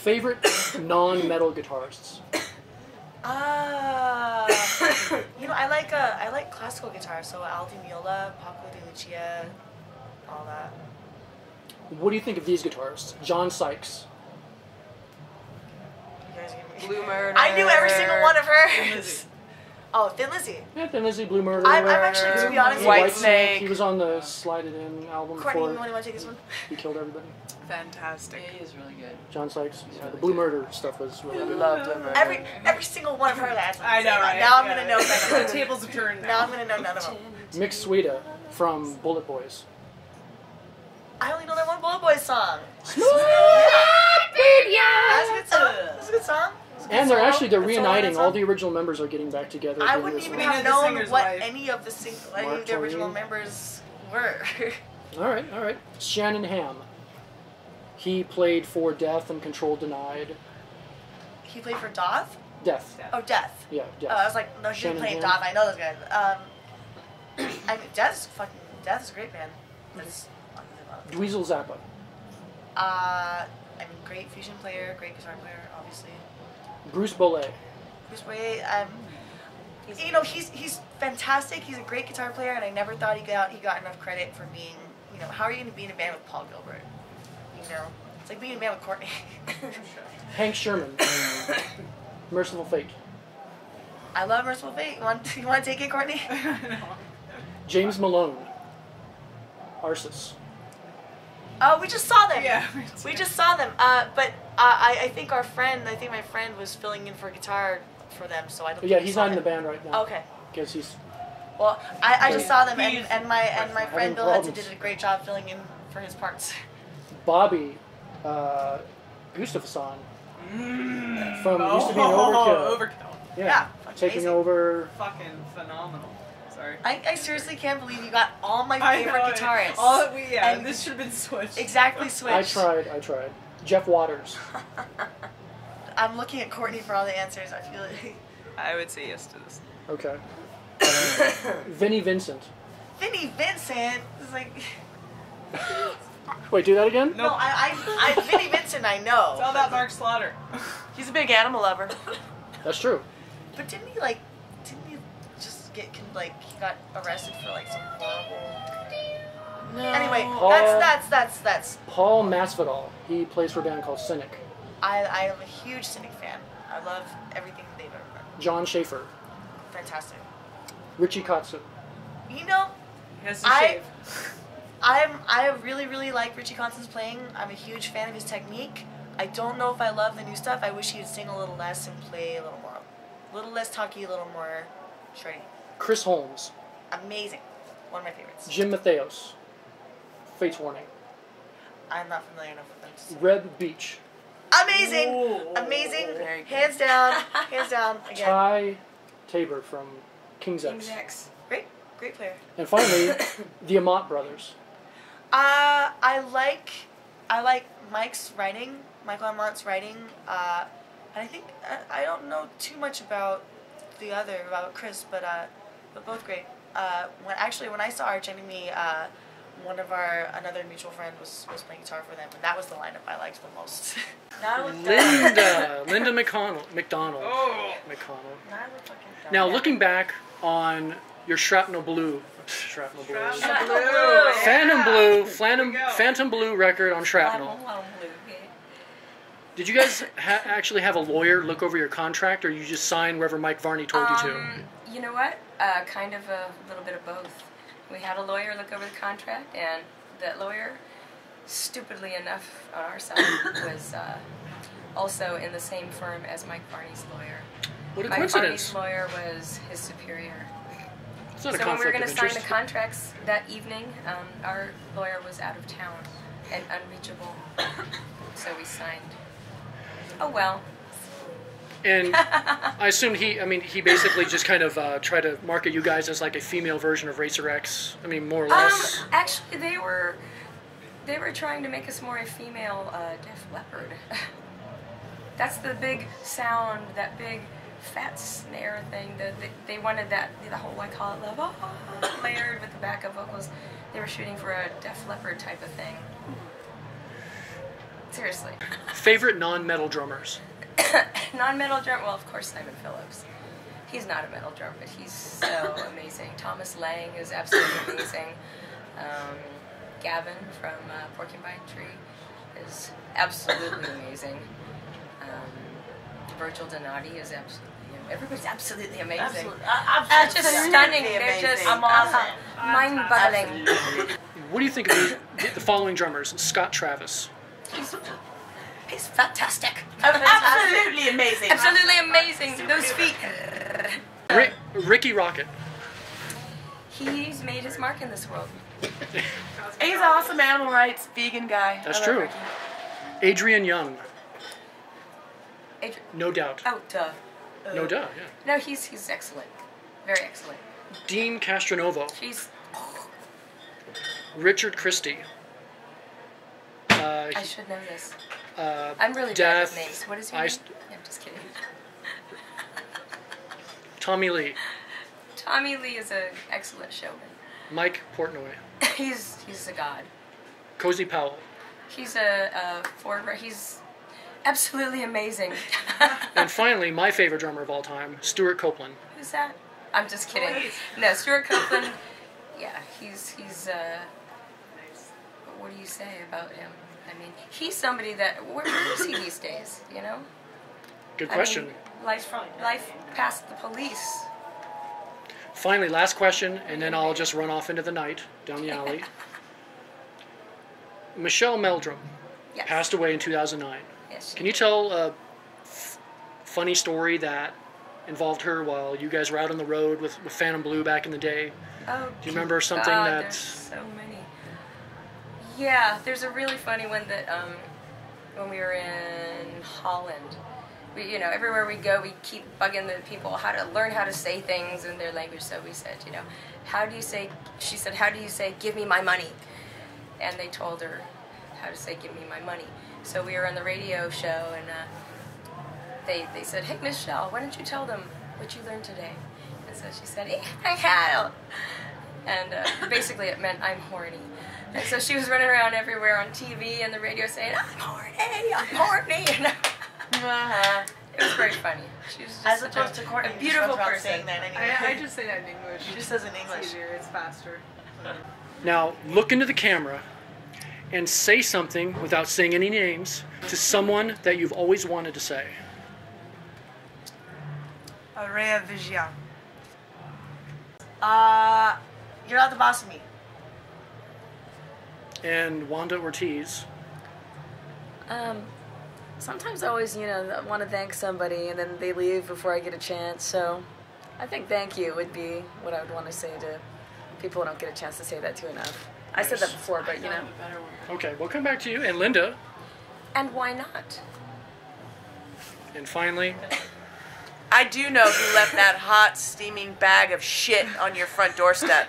Favorite non-metal guitarists? You know, I like classical guitar, so Al Di Meola, Paco de Lucia, all that. What do you think of these guitarists? John Sykes. You guys are gonna be... Blue Murder. I knew every single one of Thin hers. Lizzy. Oh, Thin Lizzy. Yeah, Thin Lizzy, Blue Murder. I'm actually, to be honest, White Snake. He was on the Slide It In album Courtney, you before want to take this one? he killed everybody. Fantastic. He is really good. John Sykes. Yeah, the Blue Murder stuff was really good. Love Blue Murder. Every single one of her lads. I know, right? Now I'm gonna know none of The them. tables have turned Now now. I'm gonna know none of them. Mick Sweda from Bullet Boys. I only know that one Bullet Boys song. Smooth That's a good song. That's a good song. And they're actually That's all reuniting. that All song. the original members are getting back together. I doing wouldn't this even one. have the known singer's what wife. any of the original members were. All right. Shannon Hamm. He played for Death and Control Denied. He played for Doth? Death. Oh, Death. Yeah, Death. Oh, I was like, no, he didn't Shannon play Hamm. Doth. I know those guys. I mean, Death is a great band. That's Dweezil Zappa. I mean, great fusion player, great guitar player, obviously. Bruce Bolet. Bruce Wayne, you know, he's fantastic. He's a great guitar player, and I never thought he got enough credit for being, you know, how are you going to be in a band with Paul Gilbert? You know, it's like being in a band with Courtney. Hank Sherman. Merciful Fate. I love Merciful Fate. You want to take it, Courtney? James Malone. Arsis. Oh, we just saw them. Yeah. We just saw them. But I think my friend was filling in for guitar for them, so I don't. Yeah, think we he's saw not in the them. band right now. Okay. Because he's... Well, I just saw them, He's- and my Having friend Bill Hudson problems. did a great job filling in for his parts. Bobby Gustafsson. From used to be an Overkill. Overkill. Yeah, fucking taking amazing. over. Fucking phenomenal. Sorry. I seriously can't believe you got all my I favorite know, guitarists. All that we, yeah, And this should have been switched. exactly switched. I tried. Jeff Waters. I'm looking at Courtney for all the answers. I feel like I would say yes to this. Okay. Vinnie Vincent. Vinnie Vincent is like Wait, do that again? no, I Vinnie Vincent I know. It's all about Mark Slaughter. He's a big animal lover. That's true. But didn't he just get he got arrested for like some horrible. No. Anyway, Paul- that's. Paul Masvidal. He plays for a band called Cynic. I am a huge Cynic fan. I love everything they've ever done. John Schaefer. Fantastic. Richie Kotzen. You know, He has to shave. I really like Richie Kotzen's playing. I'm a huge fan of his technique. I don't know if I love the new stuff. I wish he'd sing a little less and play a little more, a little less talky, a little more shreddy. Chris Holmes. Amazing. One of my favorites. Jim Matheos. Fates Warning. I'm not familiar enough with them. to say. Reb Beach. Amazing. Ooh. Amazing. Very good. Hands down. Hands down. Again. Ty Tabor from King's X. X. Great player. And finally, the Amat brothers. I like Mike's writing, Michael Amont's writing, and I think I don't know too much about about Chris, but both great. When I saw Arch Enemy, another mutual friend was playing guitar for them, and that was the lineup I liked the most. Now I look dumb. Linda McDonald. Oh. McConnell. Now I look fucking dumb. Now, looking back on your Shrapnel Blue. Blue. Phantom Blue record on Shrapnel. Did you guys actually have a lawyer look over your contract, or you just signed wherever Mike Varney told you to? You know what? Kind of a little bit of both. We had a lawyer look over the contract, and that lawyer, stupidly enough on our side, was also in the same firm as Mike Varney's lawyer. What a Mike coincidence. Varney's lawyer was his superior. It's not a So when we were conflict going of to sign the interest. contracts that evening, our lawyer was out of town and unreachable, so we signed. Oh well. And I assume he basically just kind of tried to market you guys as like a female version of Racer X. I mean, more or less. Actually, they were trying to make us more a female Def Leppard. That's the big sound, that big fat snare thing. They wanted that, the whole I Call It Love, layered with the backup vocals. They were shooting for a Def Leppard type of thing. Seriously. Favorite non-metal drummers? Non-metal drum. Well, of course, Simon Phillips. He's not a metal drummer, but he's so amazing. Thomas Lang is absolutely amazing. Gavin from Porcupine Tree is absolutely amazing. Virgil Donati is absolutely. Everybody's absolutely amazing. Absolutely. Just stunning. They're just mind-boggling. What do you think of the following drummers? Scott Travis. He's fantastic. Absolutely amazing. Absolutely amazing. Those feet. Ricky Rocket. He's made his mark in this world. He's an awesome animal rights vegan guy. That's I love true. Ricky. Adrian Young. Adrian. No doubt. Oh, duh. No doubt, yeah. No, he's excellent. Very excellent. Dean Castronovo. He's. Richard Christie. I should know this. I'm really bad with names. What is your name? I'm just kidding. Tommy Lee. Tommy Lee is an excellent showman. Mike Portnoy. He's a god. Cozy Powell. He's a forward. He's absolutely amazing. And finally, my favorite drummer of all time, Stuart Copeland. Who's that? I'm just kidding. No, Stuart Copeland. Yeah, he's. What do you say about him? I mean, he's somebody that. Where is he these days? You know. Good question. I mean, life past the police. Finally, last question, and then I'll just run off into the night, down the alley. Michelle Meldrum Yes. passed away in 2009. Yes. Can you tell a funny story that involved her while you guys were out on the road with Phantom Blue back in the day? Oh, Do you remember something that... There's so many. Yeah, there's a really funny one that when we were in Holland, we, everywhere we go, we keep bugging the people how to learn how to say things in their language. So we said, she said, how do you say, give me my money? And they told her how to say, give me my money. So we were on the radio show, and they said, hey, Michelle, why don't you tell them what you learned today? And so she said, hell. And basically it meant I'm horny. And so she was running around everywhere on TV and the radio saying, I'm horny. It was very funny. She was just As opposed to Courtney, a beautiful person. saying that anyway. I just say that in English. She just says in English. It's easier, it's faster. Now, look into the camera and say something without saying any names to someone that you've always wanted to say. Aurea Vigia. You're not the boss of me. And Wanda Ortiz. Sometimes I always, want to thank somebody and then they leave before I get a chance. So I think thank you would be what I would want to say to people who don't get a chance to say that to enough. I said that before, but Okay, we'll come back to you. And Linda. And why not? And finally, I do know who left that hot, steaming bag of shit on your front doorstep.